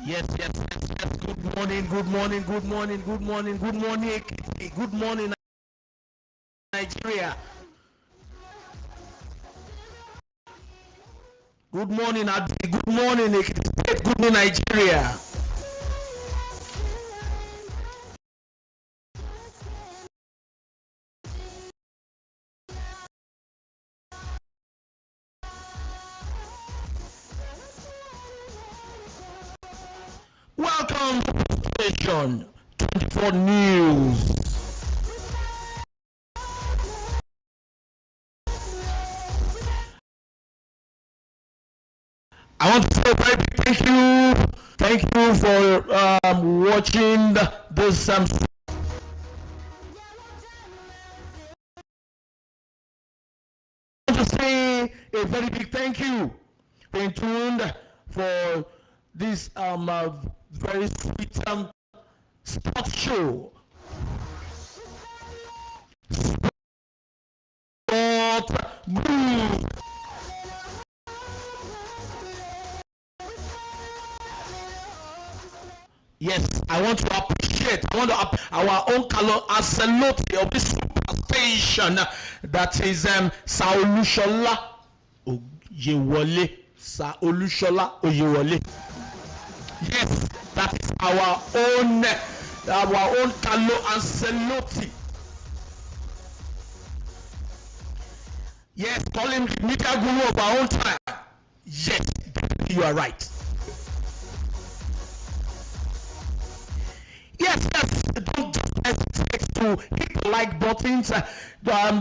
Yes, yes, yes, yes. Good morning, good morning, good morning, good morning, good morning, Ekiti. Good morning, Nigeria. Good morning, Adi. Good morning, Ekiti State. Good morning, Nigeria. Welcome to Station 24 News. I want to say a very big thank you. Thank you for watching this. I want to say a very big thank you for being tuned for this very sweet sports show. Sport Blue. Yes, I want to appreciate. Our own Carlo Ancelotti of this super station that is Saolushola Oyewole. Saolushola Oyewole. Yes, that is our own Carlo Ancelotti. Yes, call him the media guru of our own time. Yes, you are right. Yes, yes, don't just hesitate to hit the like buttons.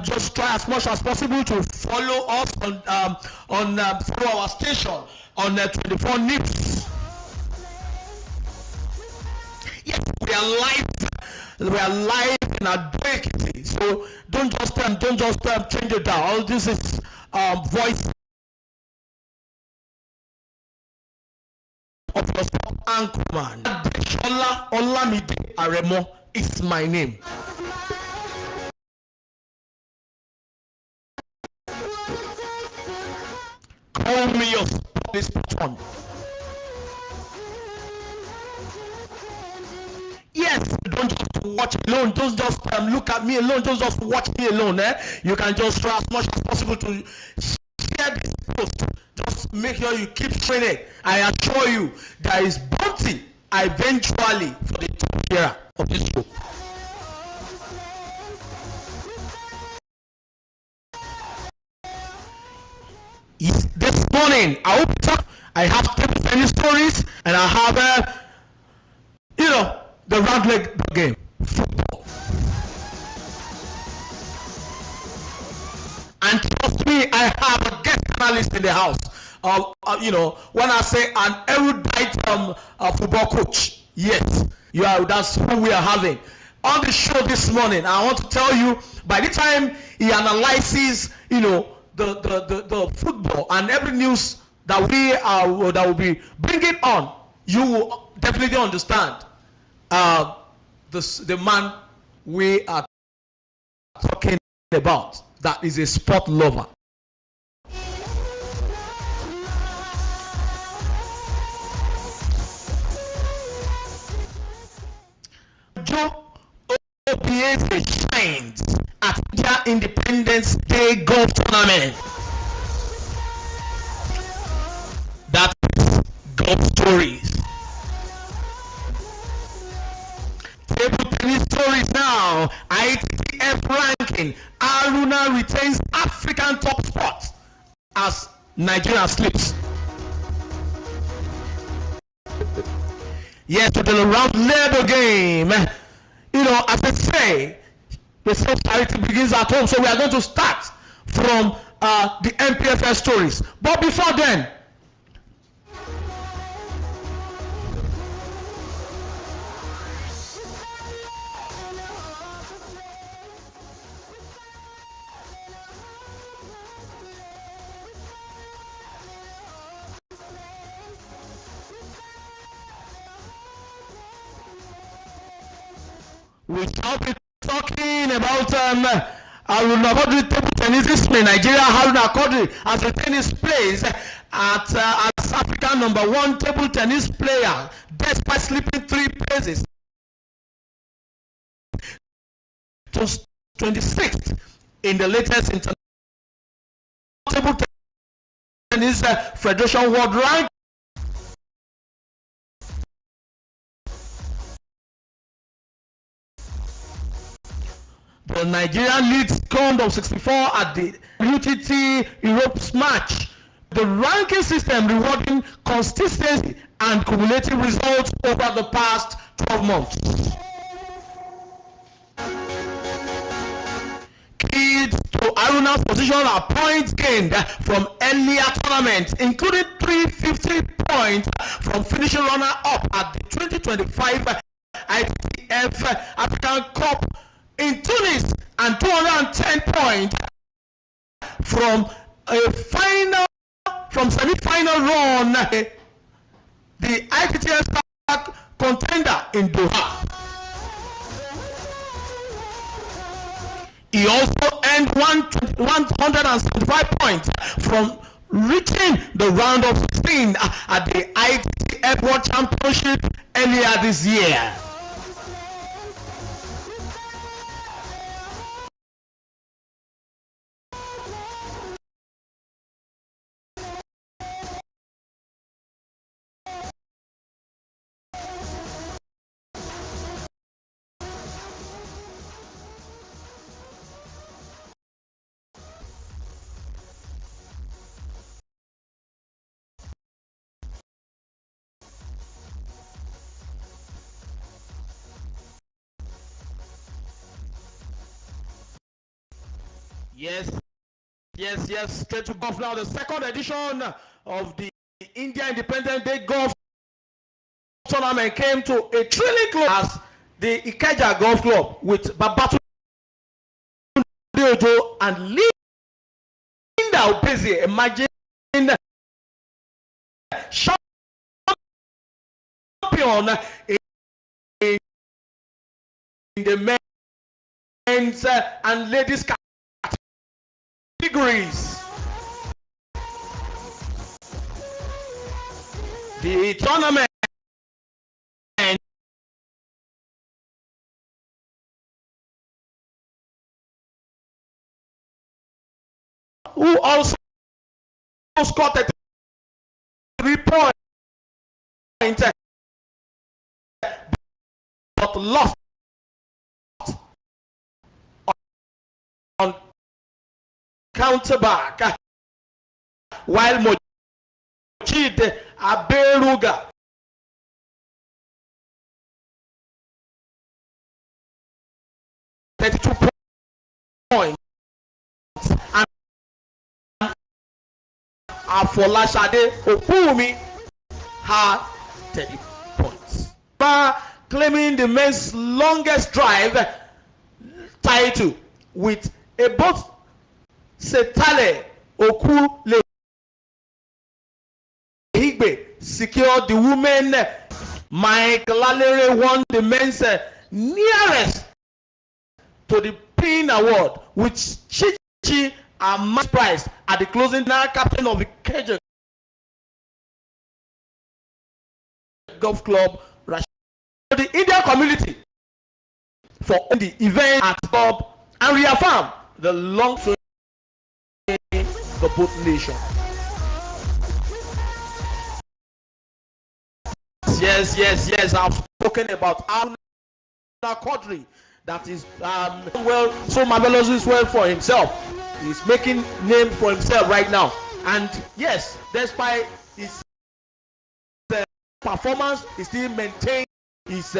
Just try as much as possible to follow us on follow our station on 24 News. Yes, we are live. We are live in Advocate. So don't just change it down. All this is voice of your sport anchorman. Adesola Olamide Aremo is my name. Call me your sport on. Yes, don't just watch alone. Don't just look at me alone. Don't just watch me alone. You can just try as much as possible to share this post. Just make sure you keep sharing it. I assure you, there is bounty eventually for the top sharer of this show. This morning, I hope I have table tennis stories, and I have the round leg game, football. And trust me, I have a guest analyst in the house. When I say an erudite football coach, yes, that's who we are having on the show this morning. I want to tell you, by the time he analyzes, the football and every news that that will be bringing on, you will definitely understand the man we are talking about. That is a sport lover. Eze shines at India Independence Day Golf Tournament. That is golf stories. Table tennis stories now. ITF ranking. Aruna retains African top spot as Nigeria slips. Yes, to the round level game. You know, as I say, the self-charity begins at home. So we are going to start from the MPFL stories. But before then, we shall be talking about Haruna Quadri table tennis. This Nigeria Haruna Quadri as a tennis plays as Africa #1 table tennis player despite slipping 3 places to 26th in the latest international table tennis Federation World Rank. The Nigerian lead scored of 64 at the UTT Europe's match. The ranking system rewarding consistency and cumulative results over the past 12 months. Key to Haruna's position are points gained from earlier tournaments, including 350 points from finishing runner-up at the 2025 ITF African Cup in Tunis and 210 points from semi-final run the ITF contender in Doha. He also earned 175 points from reaching the round of 16 at the ITF World Championship earlier this year. Yes, straight to golf now. The second edition of the India Independence Day Golf Tournament came to a thrilling close as the Ikeja Golf Club with Babatunde Ojo and Linda Obezie emerging champion in the men's and ladies categories. The tournament who also scored 3 points but lost on counterback, while Mojid Aberuga points and Afolashade Opumi had 30 points. Claiming the men's longest drive title with a both Setale Oku Lehigbe secured the women. Mike Lalere won the men's nearest to the pin award, with Chichi a match prize at the closing. Now captain of the Ikeja Golf Club. The Indian community for the event at club and reaffirm the long-term the both nations. Yes. I've spoken about Haruna Quadri that is well, so marvelously well for himself. He's making name for himself right now, and yes, despite his performance, he still maintains his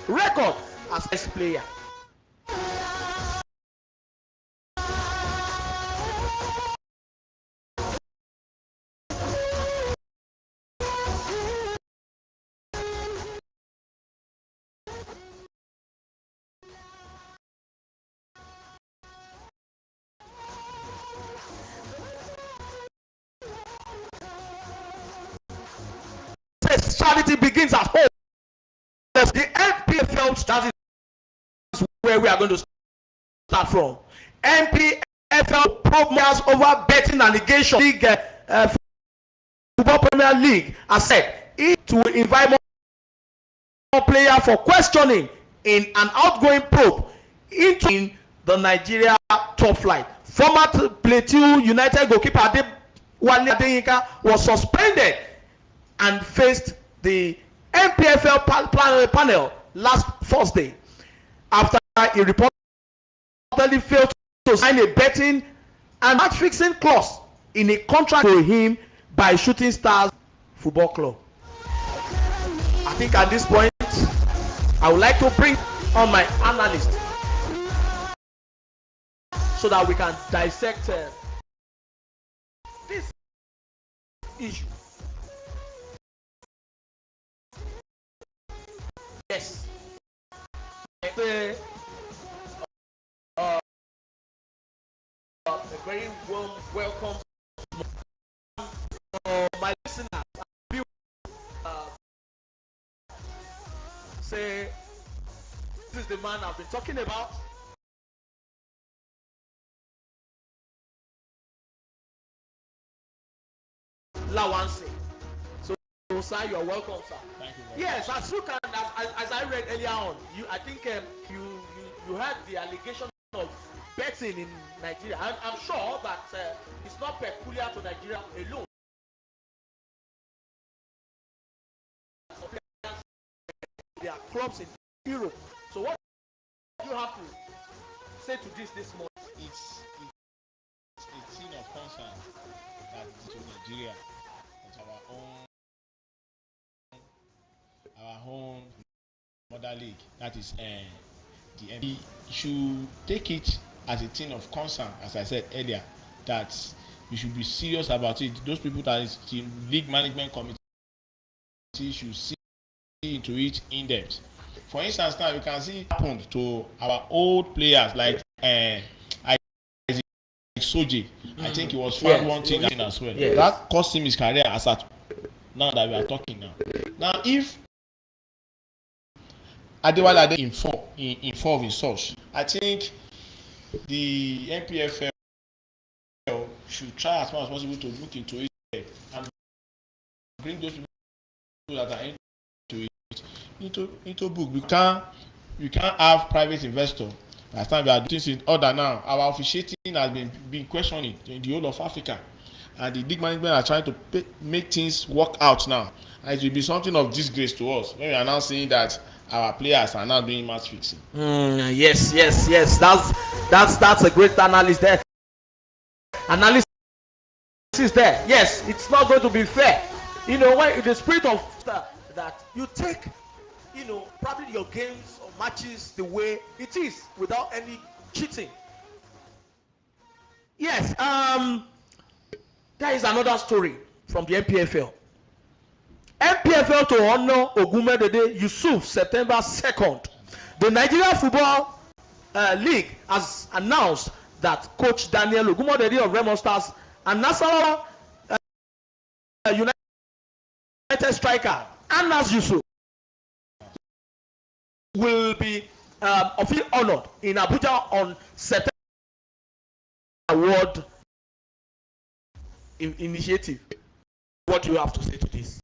record as best player. Charity begins at home. The NPFL, that is where we are going to start from. NPFL programs over betting allegation. League Football Premier League has said it will invite more players for questioning in an outgoing probe into the Nigeria top flight. Former Plateau United goalkeeper Adewale Adeyinka was suspended and faced the NPFL panel last Thursday after he reportedly failed to sign a betting and match fixing clause in a contract to him by Shooting Stars Football Club. I think at this point I would like to bring on my analyst so that we can dissect this issue. Yes. A very warm welcome my listeners. Say, this is the man I've been talking about. Lawansi. So, sir, you are welcome, sir. Thank you. Yes, as you can, as I read earlier on, I think you heard the allegation of betting in Nigeria. I'm sure that it's not peculiar to Nigeria alone. There are clubs in Europe. So what do you have to say to this morning? It's a thing of concern that is to Nigeria, that our own mother league, that is the NBA, should take it as a thing of concern, as I said earlier, that we should be serious about it. Those people that is the league management committee should see into it in depth. For instance, now you can see it happened to our old players like Isaac Soji. I think he was found wanting as well. Yes. That cost him his career as at now that we are talking now. Now, if Adewale Adeyinka involved in such, I think the NPFL should try as much as possible to look into it and bring those people that are into book. We can't have private investor. Last time we are doing things in order now. Our officiating has been questioning in the whole of Africa, and the big management are trying to make things work out now. And it will be something of disgrace to us when we are now seeing that our players are now doing match fixing. Yes. That's a great analysis there. Analysis is there. Yes, it's not going to be fair. You know, when the spirit of that you take, you know, probably your games or matches the way it is without any cheating. Yes, there is another story from the NPFL. NPFL to honor Ogumedede Yusuf September 2nd. The Nigeria Football League has announced that coach Daniel Ogumedede of Remo Stars and Nasarawa United striker Anas Yusuf will be officially honored in Abuja on September award initiative. What do you have to say to this?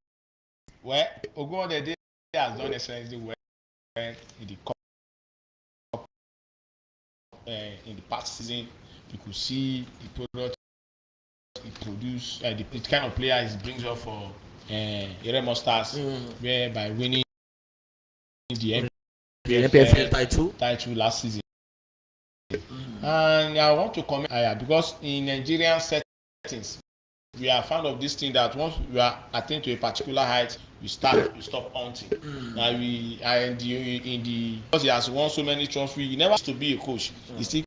Well, Ogumedede has done excellently well in the in the past season, you could see the product he produce, the kind of player he brings up for Remo Stars, where by winning the NPFL title last season. And I want to comment because in Nigerian settings, we are fond of this thing that once we are attained to a particular height, we stop hunting. Now because he has won so many trophies, he never used to be a coach. He still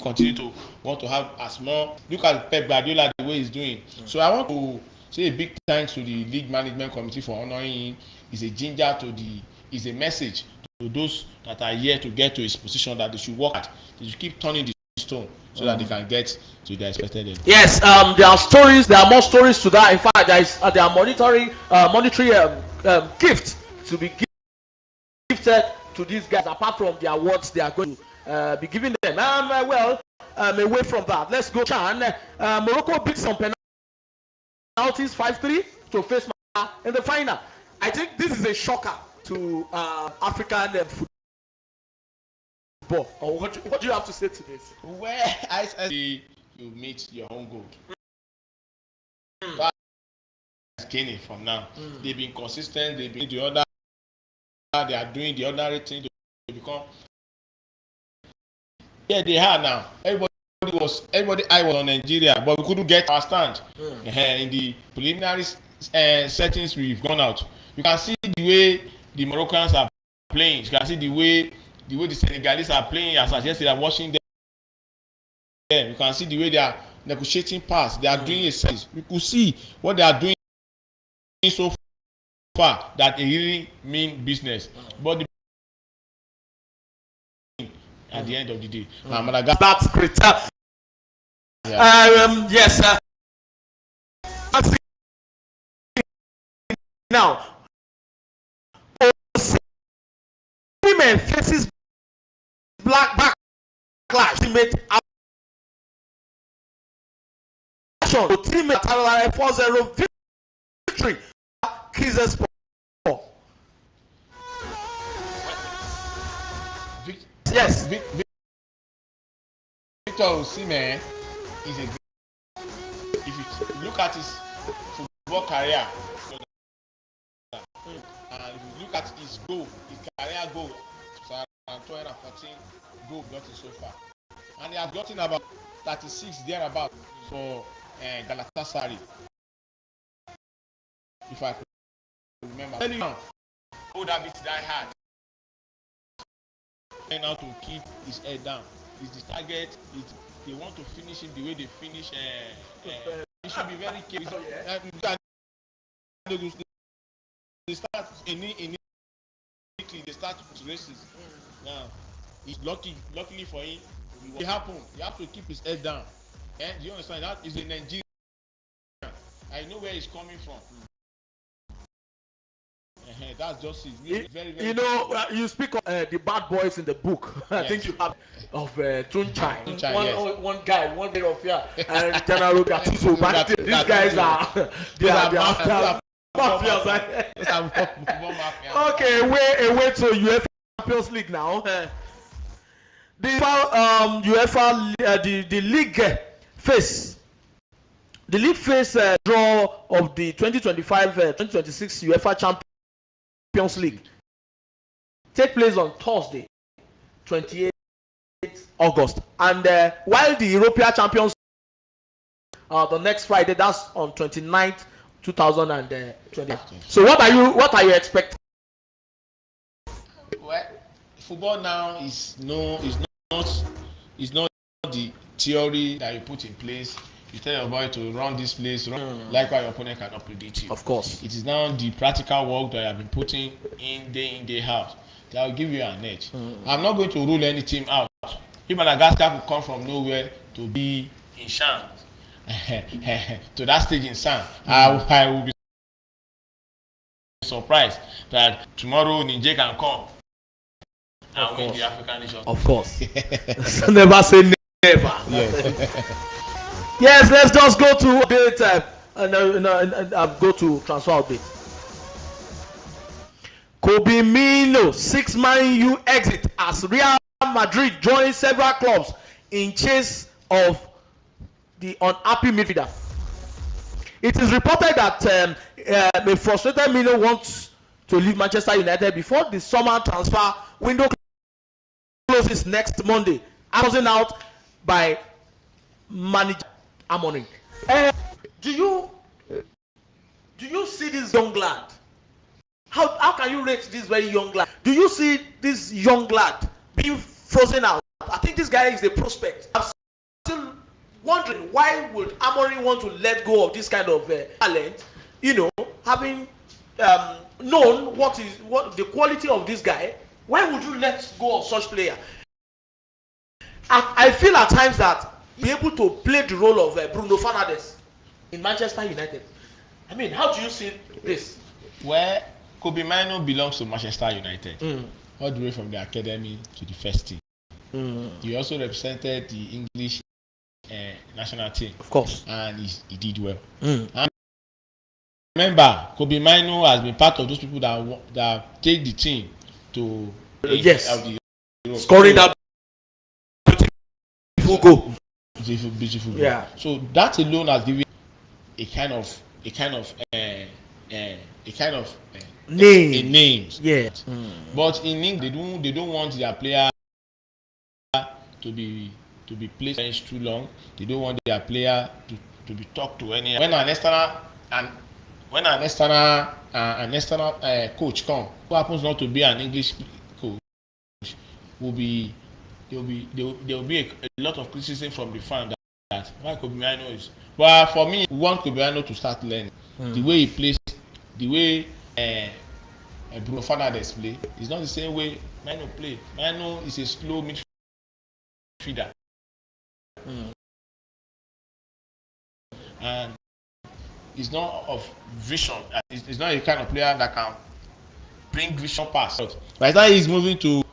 continue to want to have as more. Look at Pep Guardiola, the way he's doing. So I want to say a big thanks to the league management committee for honoring him. It's a ginger to it's a message to those that are here to get to his position, that they should work hard. They should keep turning the stone so that they can get to the expected end. Yes, there are stories. There are more stories to that. In fact, there are monetary gifts to be gifted to these guys. Apart from the awards, they are going to be giving them. Away from that, let's go. Chan. Morocco beat some penalties 5-3 to face in the final. I think this is a shocker to African football. Or what do you have to say to this? Well, I say you meet your own goal. That's gaining from now. They've been consistent. They've been the other. They are doing the ordinary thing to become. Yeah, they are now. Everybody eye was on Nigeria, but we couldn't get our stand. In the preliminary settings we've gone out, you can see the way the Moroccans are playing. You can see the way the Senegalese are playing. As yesterday, I'm watching them. You can see the way they are negotiating pass. They are doing a service. You could see what they are doing so far, that it really mean business. But at the end of the day, that's great. Yes. Now, women faces black backlash. Teammate action. Teammate 4-0 victory. Kizes. Yes. Victor Osimhen is a. If you look at his football career, and if you look at his goal, his career goal, 214 goal gotten so far, and he has gotten about 36 thereabout for Galatasaray. If I remember, would have been that hard. Now to keep his head down. Is the target? They want to finish it the way they finish. It should be very careful. They start in they start races. Now, it's luckily for him. It happened. You have to keep his head down. And do you understand? That is a Nigerian. I know where he's coming from. That's just it. Very, very. You know, you speak of the bad boys in the book. I think you have of Tunchai. One guy of here, and General Gattuso. But these guys are mafias. Okay, away to UEFA Champions League now. The UEFA the league face draw of the 2025-2026 UEFA Champions League take place on Thursday, 28th August, and while the European Champions the next Friday, that's on 29th 2020. So what are you expecting? Well, football now is not the theory that you put in place. You tell your boy to run this place, likewise your opponent cannot predict you. Of course. It is now the practical work that you have been putting in, day out, that will give you an edge. I'm not going to rule any team out. If Madagascar could come from nowhere to be in Shan, to that stage in Shan, I will be surprised that tomorrow Niger can come and win the African nation. Of course. Never say never. Yes, let's just go to update and go to transfer update. Kobe Mino 6-man U exit as Real Madrid joining several clubs in chase of the unhappy midfielder. It is reported that a frustrated Mino wants to leave Manchester United before the summer transfer window closes next Monday, closing out by manager Amorim. Do you see this young lad? How can you rate this very young lad? Do you see this young lad being frozen out? I think this guy is a prospect. I'm still wondering, why would Amorim want to let go of this kind of talent? You know, having known what the quality of this guy, why would you let go of such player? I feel at times that be able to play the role of Bruno Fernandes in Manchester United. I mean, how do you see this? Well, Kobe Mino belongs to Manchester United, all the way from the academy to the first team. He also represented the English national team, of course, and he did well. And remember, Kobe Mino has been part of those people that take the team to scoring that beautiful goal. Beautiful goal. Yeah. So that alone has given a kind of name. Yeah. But in England, they don't want their player to be placed bench too long. They don't want their player to be talked to any. When an external coach come, who happens not to be an English coach, there will be a lot of criticism from the fan that why Kobe Mino is. But for me, we want Kobe Mino to start learning the way he plays, the way Bruno Fernandes play. It's not the same way Mino play. Mino is a slow midfielder, and he's not of vision. He's not a kind of player that can bring vision past. By the time he's moving to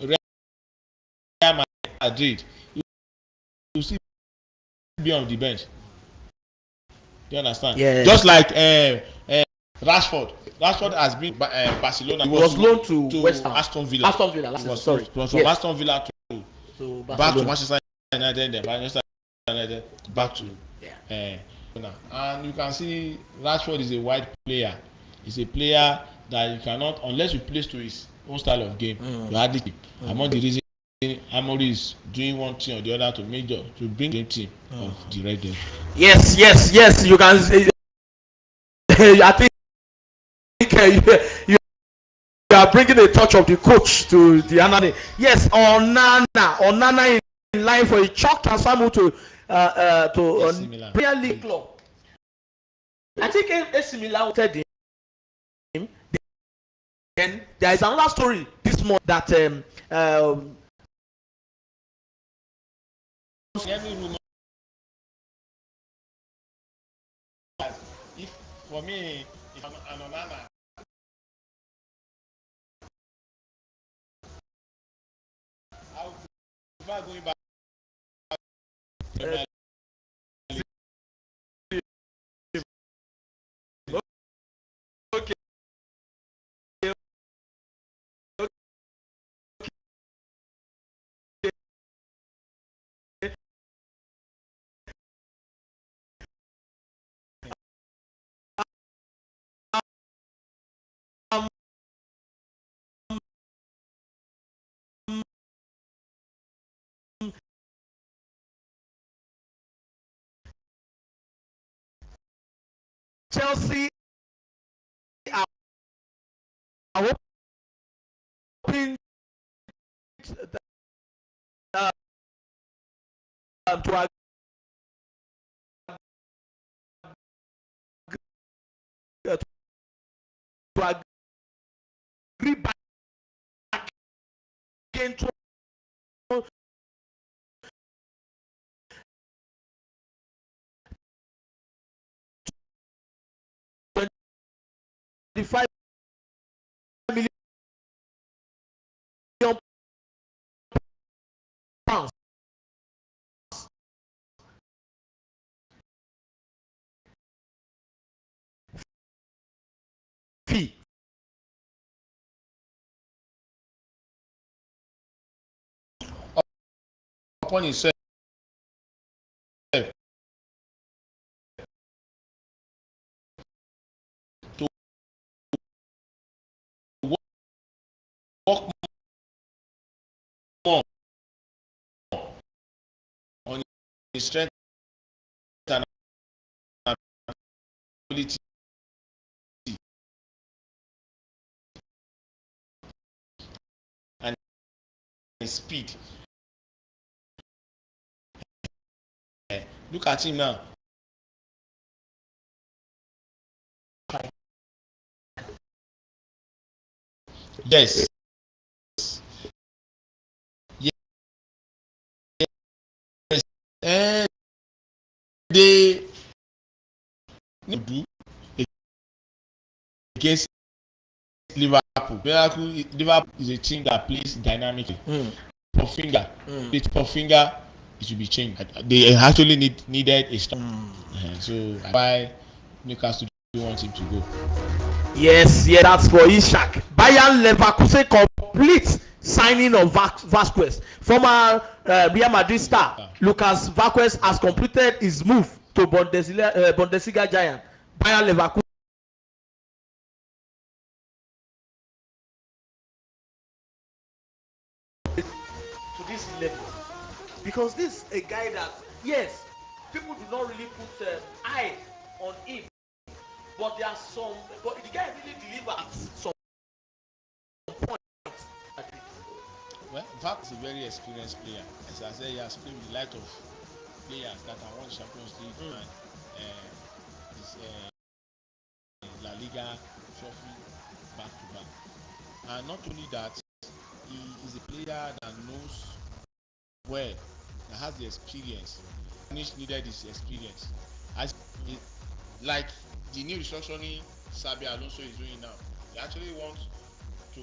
Real Madrid, he will still be on the bench. Do you understand? Yeah. Just like Rashford. Rashford has been Barcelona. He was loaned to Aston Villa. Sorry. From Aston Villa to back to Manchester United, then Manchester United back to and you can see Rashford is a wide player. He's a player that you cannot, unless you play to his own style of game, you hardly keep. Among the reasons Amorim is doing one thing or the other to bring the team of the Red Devils. Yes. You can. I think you are bringing a touch of the coach to the Anani. Yes, Onana in line for a chalk transfer move to Premier League club. I think AC Milan wanted him. Then there is another story this month that for me, if an Onana, I would prefer going back. Chelsea are hoping to agree back again to 25 million pounds fee upon himself to work more on his strength and ability and his speed. Look at him now. Yes. Yes. And they do against Liverpool. Liverpool is a team that plays dynamically. Pofinger, it's Pofinger. It should be changed. They actually needed a stop. So why Newcastle want him to go? Yes, that's for Ishak. Bayern Leverkusen complete signing of Vasquez. Former Real Madrid star Lucas Vasquez has completed his move to Bundesliga giant Bayern Leverkusen. To this level, because this is a guy that, yes, people do not really put eye on him, but there are some, but the guy really delivers some points. Well, Vap is a very experienced player. As I said, he has played with a lot of players that have won Champions League and his La Liga trophy back to back. And not only that, he is a player that knows well, that has the experience. Needed his experience. As it, like the new restructuring Xabi Alonso is doing now, he actually wants to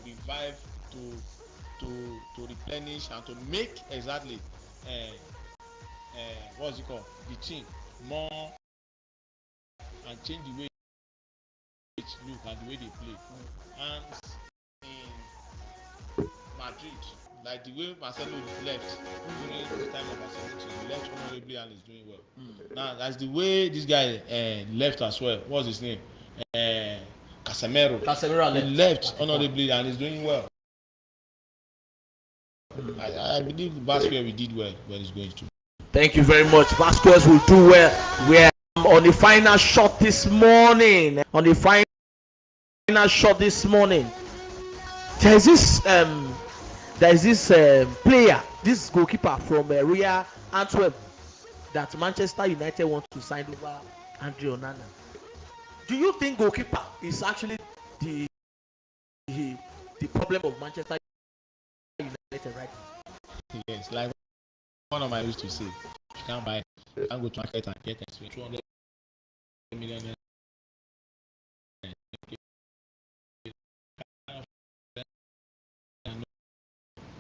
revive, to replenish and to make exactly what's it called, the team more and change the way it look and the way they play. And in Madrid, like the way Marcelo left during the time of Marcelo, he left honorably and is doing well. Now that's the way this guy left as well. What's his name? Casemiro left honorably and is doing well. I believe Vasquez will did well when he's going to. Thank you very much. Vasquez will do well. We are on the final shot this morning. There is this player, this goalkeeper from Real Antwerp, that Manchester United want to sign over Andre Onana. Do you think goalkeeper is actually the problem of Manchester United right now? Yes, like one of my used to say, you can't buy, you can't go to market and get 200 million.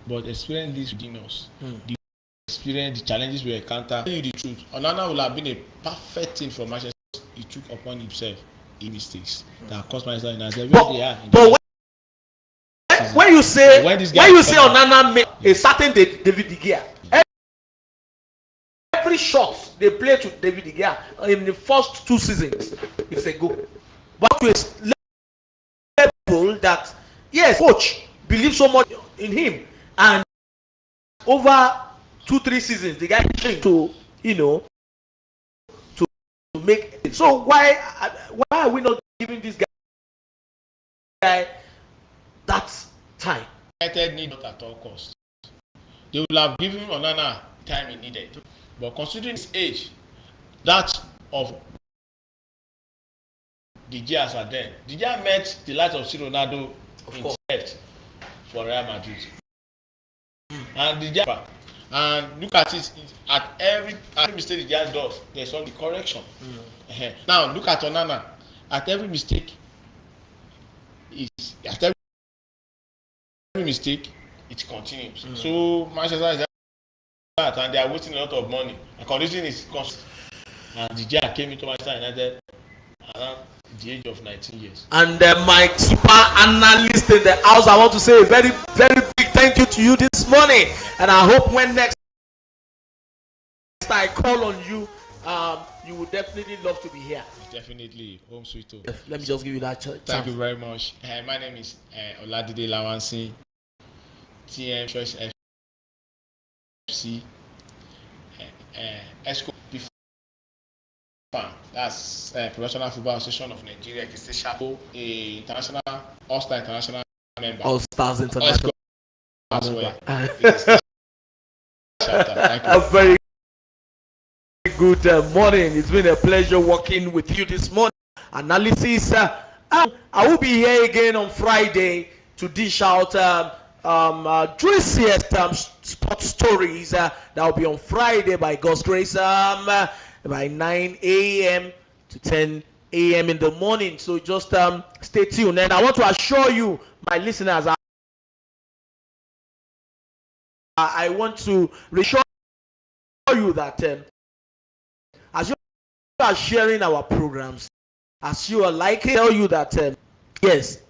But experience this within us. The experience, the challenges we encounter. Tell you the truth, Onana will have been a perfect thing for Manchester. He took upon himself the mistakes that cost Manchester United. But when you say Onana made a certain David De Gea, every shot they play to David De Gea in the first 2 seasons, it's a goal. But to a level that, yes, coach believes so much in him, and over 2-3 seasons the guy came to to make it. So why are we not giving this guy that time? United need not at all costs. They will have given Onana time he needed, but considering his age, that of De Gea as at then, De Gea met the likes of Ronaldo in left for Real Madrid. And De Gea, and look at it, at every mistake De Gea does, there's only correction. Now look at Onana. At every mistake, it continues. So Manchester is that, and they are wasting a lot of money. The condition is constant. And De Gea came into Manchester United around the age of 19 years. And my super analyst in the house, I want to say a very, very big thank you to you this morning, and I hope when next I call on you, you would definitely love to be here. Definitely, home sweet home. Let me just give you that chance. Thank you very much. My name is Oladide Lawansi, TM Choice FC, ESCO that's Professional Football Association of Nigeria, a international All-Star international member. All-Stars International. As well. A very good morning. It's been a pleasure working with you this morning. Analysis. I will be here again on Friday to dish out juiciest sports stories. That will be on Friday by God's grace, by 9 a.m. to 10 a.m. in the morning. So just stay tuned. And I want to assure you, my listeners, I want to reassure you that as you are sharing our programs, as you are liking, tell you that yes.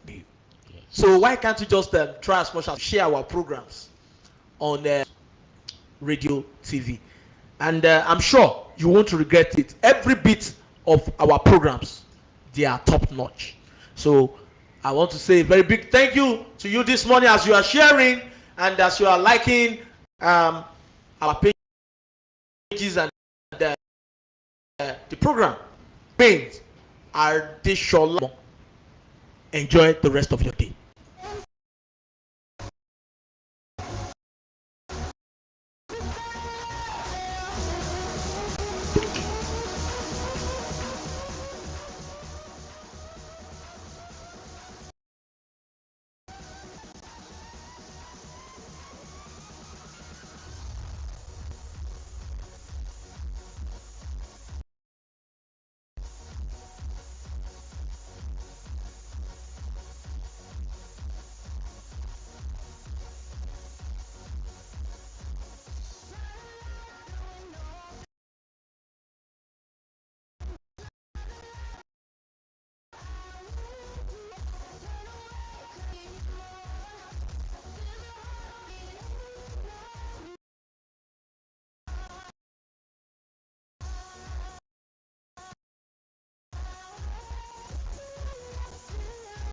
So why can't you just try as much as share our programs on radio, TV, and I'm sure you won't regret it. Every bit of our programs, they are top notch. So I want to say a very big thank you to you this morning as you are sharing and as you are liking our pages and the program. Paint Adeshola. Enjoy the rest of your day.